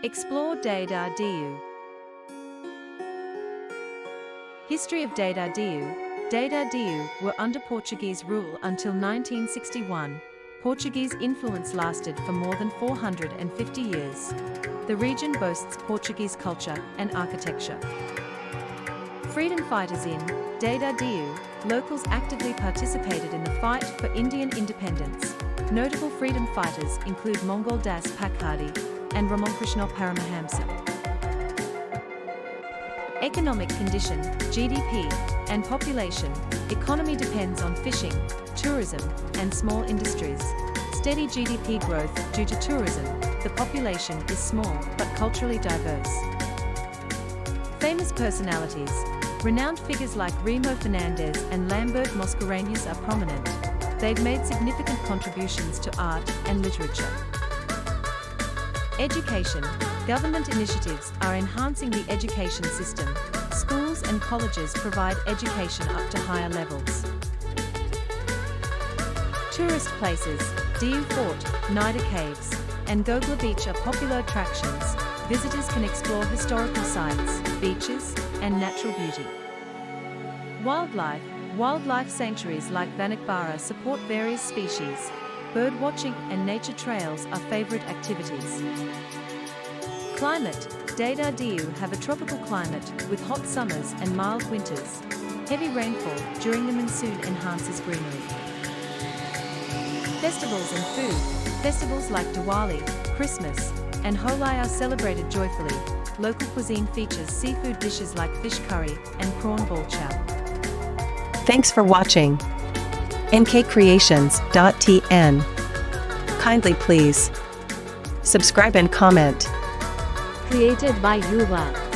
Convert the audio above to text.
Explore Dadar Diu. History of Dadar Diu. Dadar Diu were under Portuguese rule until 1961. Portuguese influence lasted for more than 450 years. The region boasts Portuguese culture and architecture. Freedom fighters in Dadar Diu, locals actively participated in the fight for Indian independence. Notable freedom fighters include Mongol Das Pakardi and Ramankrishna Paramahamsa. Economic condition, GDP, and population. Economy depends on fishing, tourism, and small industries. Steady GDP growth due to tourism. The population is small but culturally diverse. Famous personalities. Renowned figures like Remo Fernandez and Lambert Mascarenhas are prominent. They've made significant contributions to art and literature. Education. Government initiatives are enhancing the education system. Schools and colleges provide education up to higher levels. Tourist places. Diu Fort, Nida Caves, and Gogla Beach are popular attractions. Visitors can explore historical sites, beaches, and natural beauty. Wildlife. Wildlife sanctuaries like Vanakbara support various species. Bird watching and nature trails are favorite activities. Climate. Dadar Diu have a tropical climate with hot summers and mild winters. Heavy rainfall during the monsoon enhances greenery. Festivals and food. Festivals like Diwali, Christmas, and Holi are celebrated joyfully. Local cuisine features seafood dishes like fish curry and prawn ball chow. Thanks for watching. nkcreations.tn. Kindly please subscribe and comment. Created by Yuva.